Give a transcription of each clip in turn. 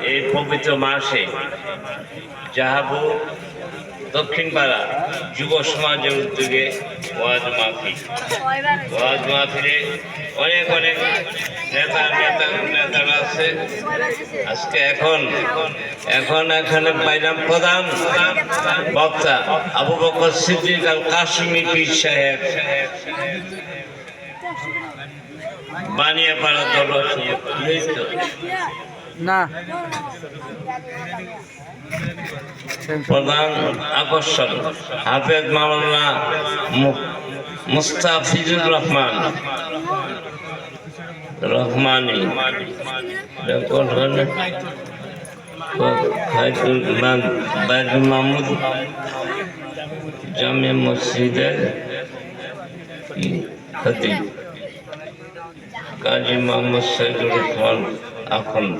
এই পবিত্র মাসে জাহাবু দক্ষিণ পাড়া যুব সমাজের উদ্যোগে ওয়াজ মাহফিলে অনেক অনেক নেতারা আছে। আজকে এখন এখানে পাইলাম প্রধান বক্তা আবু বকর সিদ্দিক আল কাশিমি পীর সাহেব, বানিয়াপাড়া দল না প্রধান আকর্ষণ হাফেজ মাওলানা মুস্তাফিজুর রহমানী, বাইদুল মাহমুদ জামে মসজিদের খতিব কাজী মোহাম্মদ সাইদুর রহমান আখন্দ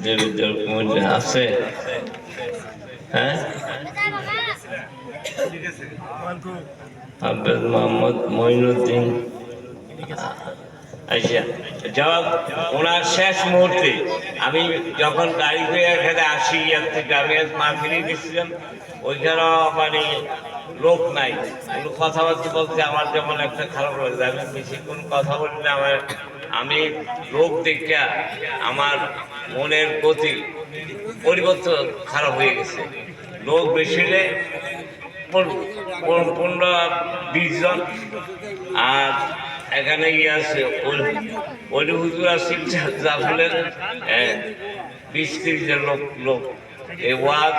দেবীদের মধ্যে আছে। হ্যাঁ, হাফেজ মোহাম্মদ মঈনুদ্দিন। আচ্ছা, জবাব ওনার শেষ মুহূর্তে আমি যখন গাড়ি করে এখানে আসি, থেকে আমি মার্কেটে গেছিলাম, ওইখানেও মানে লোক নাই, কোনো কথাবার্তা বলতে আমার যেমন একটা খারাপ লাগে। আমি বেশিক্ষণ কথা বলি না, আমি লোক দেখে আমার মনের গতি পরিবর্তন খারাপ হয়ে গেছে। লোক বেশি হলে 15-20 জন, আর এখানে ইয়ে আছে ওলি হুজুর আছে জাফরের 20-30 জন লোক। এই ওয়াজ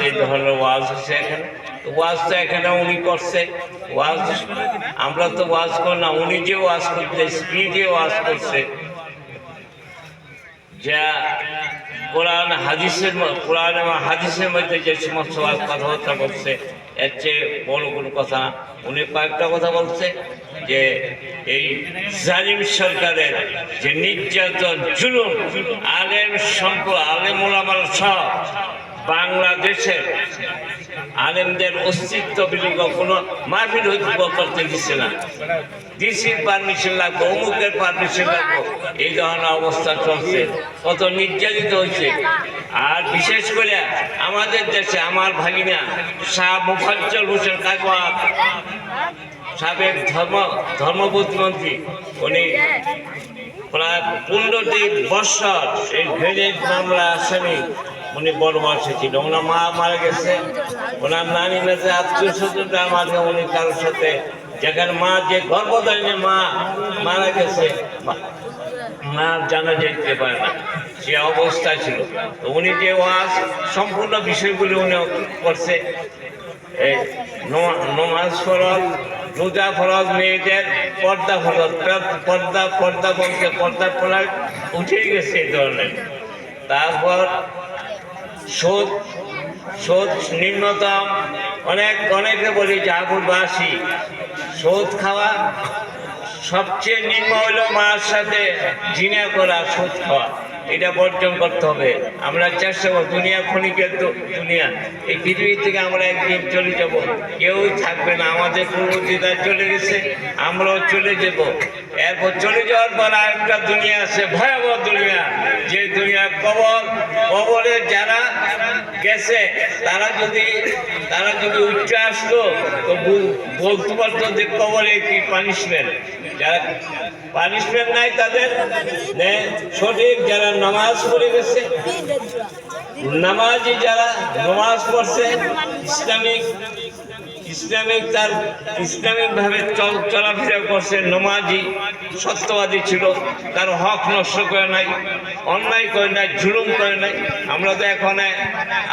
এই ধরনের ওয়াজ হচ্ছে এখানে। ওয়াজ তো এখানে উনি করছে, ওয়াজ আমরা তো ওয়াজ করি না, উনি যে ওয়াজ করছে স্পিডে ওয়াজ করছে, যা কোরআন হাদিসের মধ্যে যে সমস্ত কথাবার্তা বলছে এর চেয়ে বড় কোনো কথা না। উনি কয়েকটা কথা বলছে যে এই জালিম সরকারের যে নির্যাতন জুলুম, আলেম ওলামার সহ বাংলাদেশের আলেমদের অস্তিত্ব বিলীন কোনো মাহফিল করতে দিচ্ছে না। ডিসির পারমিশন লাগবে, অমুকের পারমিশন লাগবে, এই ধরনের অবস্থা চলছে। কত নির্যাতিত হয়েছে। আর বিশেষ করে আমাদের দেশে আমার ভাগিনা শাহ মুফাজ্জল হোসেন কাকওয়াত, সাবেক ধর্ম প্রতিমন্ত্রী, উনি প্রায় 15টি বৎসর এই গ্রেনেড মামলা আসামি, উনি বড় বয়সে ছিল। ওনার মা মারা গেছে, ওনার নানি মেয়েছে আত্মীয় স্বজনটার মাঝে উনি কারোর সাথে, যেখানে মা যে গর্ভধারিণী মা মারা গেছে, মা জানা যেতে পারে না, সে অবস্থায় ছিল। তো উনি যে ওয়াজ সম্পূর্ণ বিষয়গুলি উনি করছে, নমাজ ফরজ, রোজা ফরজ, মেয়েদের পর্দা ফরজ, পর্দা বলতে পর্দার পড়া উঠে গেছে এই ধরনের। তারপর সুদ নিম্নতম, অনেকে বলি জাহাপুরবাসী সুদ খাওয়া, সবচেয়ে নিম্ন হইল মার সাথে জিনা করা, সুদ খাওয়া, এটা বর্জন করতে হবে। আমরা চেষ্টা করব, দুনিয়া ক্ষণিকের দুনিয়া, এই পৃথিবী থেকে আমরা একদিন চলে যাব, কেউই থাকবে না। আমাদের পূর্বজীরা চলে গেছে, আমরাও চলে যাব। এরপর চলে যাওয়ার পর আরেকটা দুনিয়া আছে, ভয়াবহ দুনিয়া, যে দুনিয়া কবরে যারা গেছে তারা যদি উঠে আসতো তো বলতে পারতো যে কবরে কি পানিশমেন্ট। যারা পানিশমেন্ট নাই তাদের সঠিক, যারা নামাজ পড়ে গেছে, নামাজি যারা নামাজ পড়ছে, ইসলামিক ভাবে চলাফেরা করছে, নমাজি সত্যবাদী ছিল, তার হক নষ্ট করে নাই, অন্যায় করে নাই, জুলুম করে নাই। আমরা তো এখন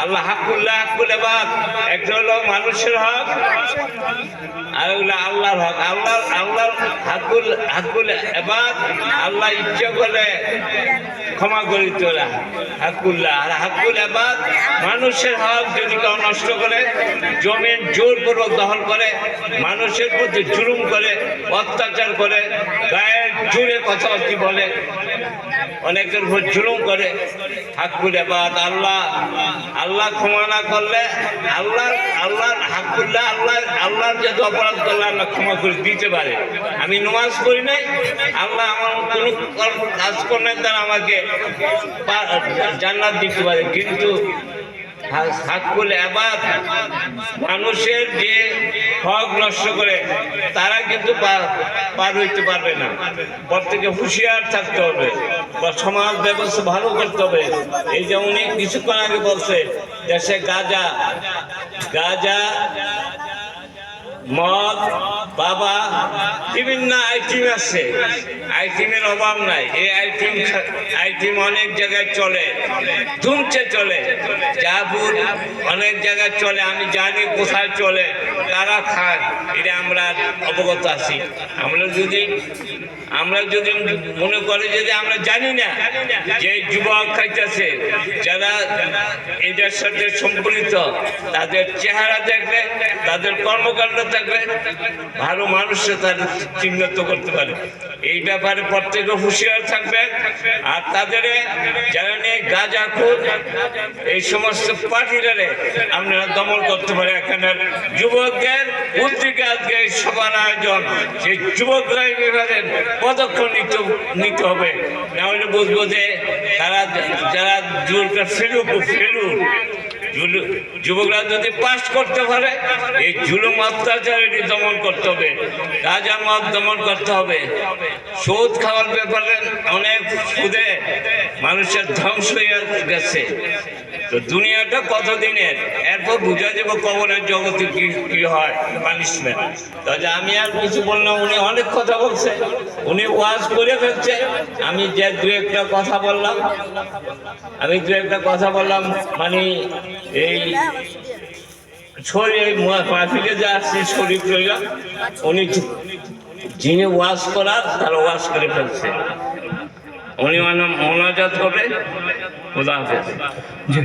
আল্লাহ হাকুল এবাদ, একটা হলো মানুষের হক আর ওগুলো আল্লাহর হক। আল্লাহর হাকুল এবাদ, আল্লাহ ইচ্ছা করে ক্ষমা করে তোলা হাকুল্লাহ। আর হাকুল এবাদ মানুষের হক যদি কেউ নষ্ট করে, জমিন জোরপূর্বক দখল করে, মানুষের প্রতি জুলুম করে, অত্যাচার করে, গায়ের জোরে কথাবার্তা বলে, অনেকের উপর জুলুম করে, হাকুল এবাদ আল্লাহ ক্ষমা না করলে, আল্লাহর যদি অপরাধ করলে আল্লাহ ক্ষমা করে দিতে পারে। আমি নামাজ পড়ি নাই, আল্লাহ আমার কোনো কাজ করলেন, তারা আমাকে জান্নাত দিতে পারে, কিন্তু হাক্কুল ইবাদ মানুষের যে হক নষ্ট করে তারা কিন্তু পার হইতে পারবে না। প্রত্যেকে হুঁশিয়ার থাকতে হবে বা সমাজ ব্যবস্থা ভালো করতে হবে। এই যে উনি কিছুক্ষণ আগে বলছে দেশে গাঁজা মদ বাবা বিভিন্ন আইটেম আছে, আইটেমের অভাব নাই। এই আইটেম অনেক জায়গায় চলে, ধুমছে চলে, জাহাপুর অনেক জায়গায় চলে, আমি জানি কোথায় চলে, তারা খায়, এটা আমরা অবগত আছি। আমরা যদি মনে করি যে আমরা জানি না যে যুবক খাইতেছে, যারা এটার সাথে সম্পর্কিত, তাদের চেহারা দেখলে, তাদের কর্মকাণ্ড থাকলে ভালো মানুষরা তাদের চিহ্নিত করতে পারে। এই ব্যাপারে প্রত্যেকে হুঁশিয়ার থাকবে। আর তাদের যারা নিয়ে গাঁজাখোর এই সমস্ত পার্টিরারে আপনারা দমন করতে পারে। এখানে যুবকদের উদ্যোগে আজকে এই সবার আয়োজন, সেই যুবকরা এই ব্যাপারে পদক্ষেপ নিতে হবে। নাহলে বুঝবো যে তারা যারা যুবকরা যদি পাস করতে পারে, এই জুলুম অত্যাচার এটি দমন করতে হবে, গাঁজা মদ দমন করতে হবে। সুদ খাওয়ার ব্যাপারে অনেক সুদে মানুষের ধ্বংস হয়ে গেছে। তো দুনিয়াটা কতদিনের, এরপর বুঝা যাবো কবরের জগতে কি হয় পানিশমেন্ট। তাহলে আমি আর কিছু বললাম, উনি অনেক কথা বলছে, উনি ওয়াজ করে ফেলছে। আমি যে দু একটা কথা বললাম, মানে এই মাহফিলে যে আসছে শরীফ রইলা, উনি যিনি ওয়াজ করার তারা ওয়াজ করে ফেলছে। উনি মানে মোনাজাত করবে। খোদা হাফেজ।